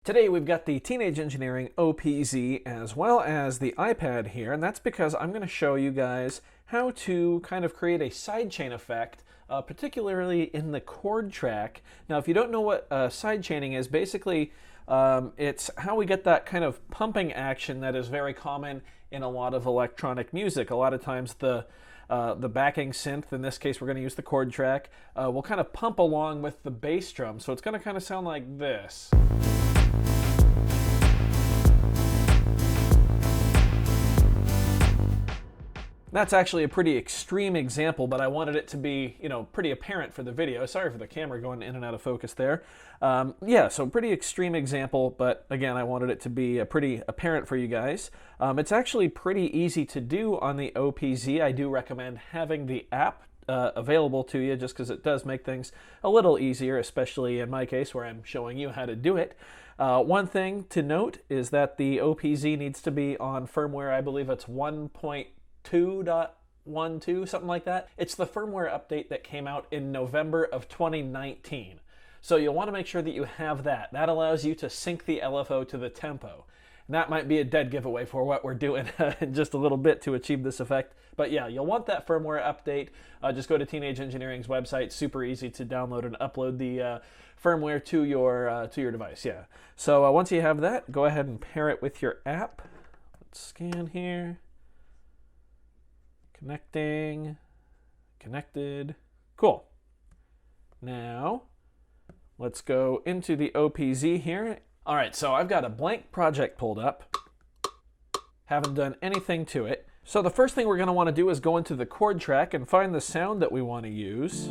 Today we've got the Teenage Engineering OPZ as well as the iPad here, and that's because I'm going to show you guys how to kind of create a sidechain effect, particularly in the chord track. Now, if you don't know what sidechaining is, basically it's how we get that kind of pumping action that is very common in a lot of electronic music. A lot of times the backing synth, in this case we're going to use the chord track, will kind of pump along with the bass drum, so it's going to kind of sound like this. That's actually a pretty extreme example, but I wanted it to be, pretty apparent for the video. Sorry for the camera going in and out of focus there. Yeah, so pretty extreme example, but again, I wanted it to be pretty apparent for you guys. It's actually pretty easy to do on the OPZ. I do recommend having the app available to you just because it does make things a little easier, especially in my case where I'm showing you how to do it. One thing to note is that the OPZ needs to be on firmware, I believe it's 1.2.12, something like that. It's the firmware update that came out in November of 2019. So you'll want to make sure that you have that. That allows you to sync the LFO to the tempo. And that might be a dead giveaway for what we're doing in just a little bit to achieve this effect. But yeah, you'll want that firmware update. Just go to Teenage Engineering's website. Super easy to download and upload the firmware to your device. Yeah. So once you have that, go ahead and pair it with your app. Let's scan here. Connecting, connected, cool. Now, let's go into the OPZ here. All right, so I've got a blank project pulled up. Haven't done anything to it. So the first thing we're gonna wanna do is go into the chord track and find the sound that we wanna use.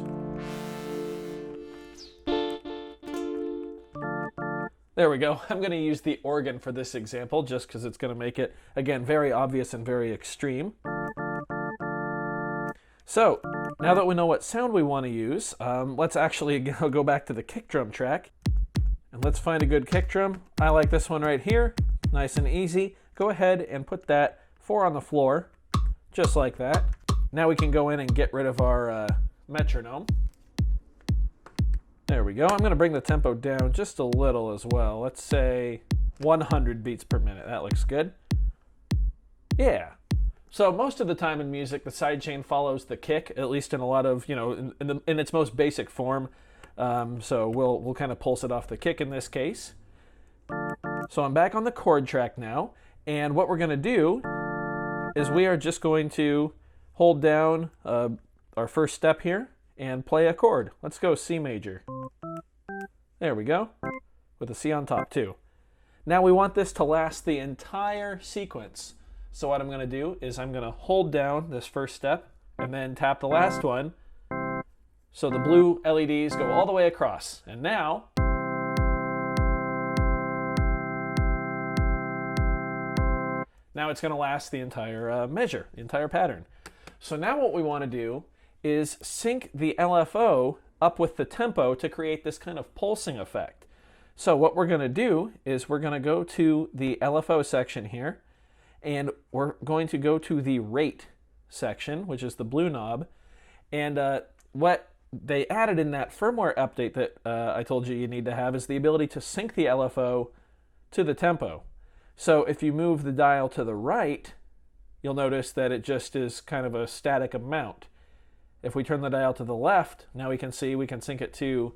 There we go. I'm gonna use the organ for this example just because it's gonna make it, again, very obvious and very extreme. So, now that we know what sound we want to use, let's actually go back to the kick drum track. And let's find a good kick drum. I like this one right here. Nice and easy. Go ahead and put that 4 on the floor, just like that. Now we can go in and get rid of our metronome. There we go. I'm going to bring the tempo down just a little as well. Let's say 100 beats per minute. That looks good. Yeah. So most of the time in music, the sidechain follows the kick, at least in a lot of, in its most basic form. So we'll kind of pulse it off the kick in this case. So I'm back on the chord track now, and what we're going to do is we are just going to hold down our first step here and play a chord. Let's go C major. There we go, with a C on top too. Now we want this to last the entire sequence. So what I'm going to do is I'm going to hold down this first step and then tap the last one so the blue LEDs go all the way across. And now it's going to last the entire measure, the entire pattern. So now what we want to do is sync the LFO up with the tempo to create this kind of pulsing effect. So what we're going to do is we're going to go to the LFO section here, and we're going to go to the rate section, which is the blue knob. And what they added in that firmware update that I told you need to have is the ability to sync the LFO to the tempo. So if you move the dial to the right, you'll notice that it just is kind of a static amount. If we turn the dial to the left, now we can see we can sync it to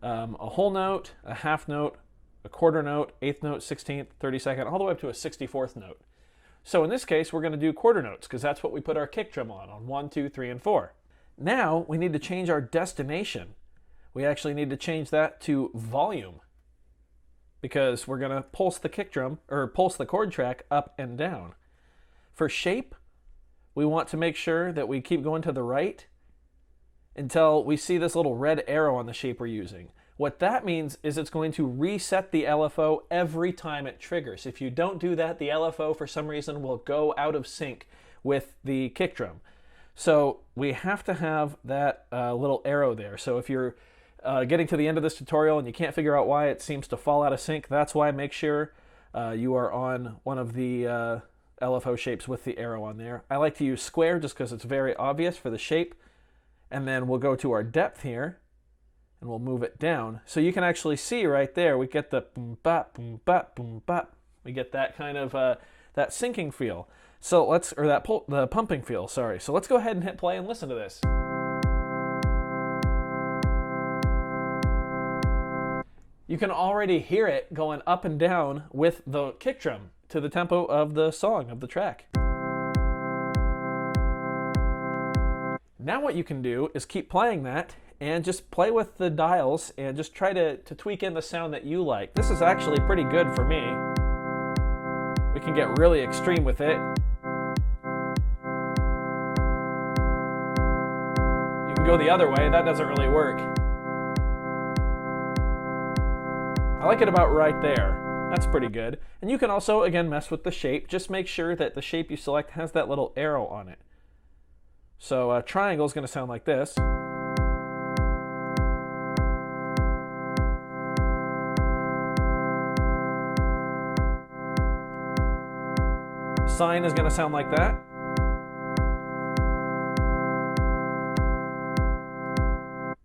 a whole note, a half note, a quarter note, eighth note, 16th, 32nd, all the way up to a 64th note. So in this case, we're going to do quarter notes because that's what we put our kick drum on 1, 2, 3, and 4. Now we need to change our destination. We actually need to change that to volume because we're going to pulse the kick drum or pulse the chord track up and down. For shape, we want to make sure that we keep going to the right until we see this little red arrow on the shape we're using. What that means is it's going to reset the LFO every time it triggers. If you don't do that, the LFO for some reason will go out of sync with the kick drum. So we have to have that little arrow there. So if you're getting to the end of this tutorial and you can't figure out why it seems to fall out of sync, that's why. Make sure you are on one of the LFO shapes with the arrow on there. I like to use square just because it's very obvious for the shape. And then we'll go to our depth here. and we'll move it down. So you can actually see right there, we get the boom bop, boom bop, boom bop. We get that kind of that syncing feel. So let's, or that the pumping feel, sorry. So let's go ahead and hit play and listen to this. You can already hear it going up and down with the kick drum to the tempo of the song, of the track. Now what you can do is keep playing that and just play with the dials and just try to tweak in the sound that you like. This is actually pretty good for me. We can get really extreme with it. You can go the other way, that doesn't really work. I like it about right there. That's pretty good. And you can also, again, mess with the shape. Just make sure that the shape you select has that little arrow on it. So triangle is going to sound like this. Sine is going to sound like that.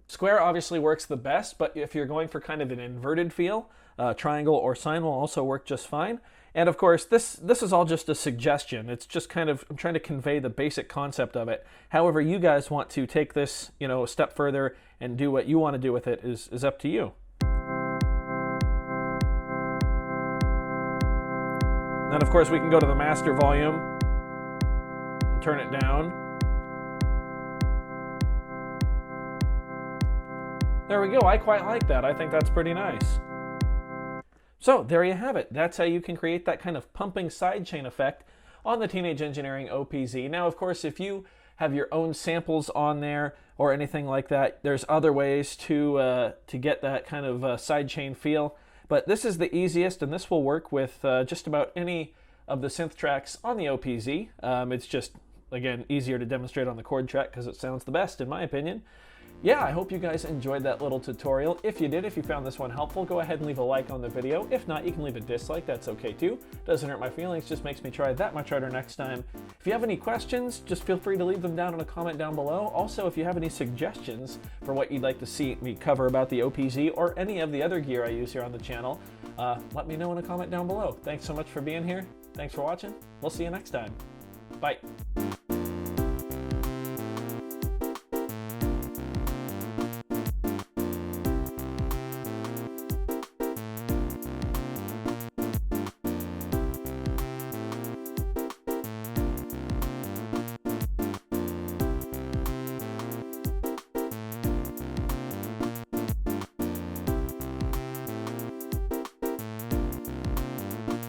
Square obviously works the best, but if you're going for kind of an inverted feel, triangle or sine will also work just fine. And of course, this is all just a suggestion. It's just kind of, I'm trying to convey the basic concept of it. However you guys want to take this, you know, a step further and do what you want to do with it is up to you. Then of course we can go to the master volume and turn it down. There we go, I quite like that. I think that's pretty nice. So there you have it. That's how you can create that kind of pumping sidechain effect on the Teenage Engineering OPZ. Now, of course, if you have your own samples on there or anything like that, there's other ways to get that kind of sidechain feel. But this is the easiest, and this will work with just about any of the synth tracks on the OPZ. It's just, again, easier to demonstrate on the Chord track because it sounds the best, in my opinion. Yeah, I hope you guys enjoyed that little tutorial. If you did, if you found this one helpful, go ahead and leave a like on the video. If not, you can leave a dislike, that's okay too. Doesn't hurt my feelings, just makes me try that much harder next time. If you have any questions, just feel free to leave them down in a comment down below. Also, if you have any suggestions for what you'd like to see me cover about the OPZ or any of the other gear I use here on the channel, let me know in a comment down below. Thanks so much for being here. Thanks for watching. We'll see you next time. Bye.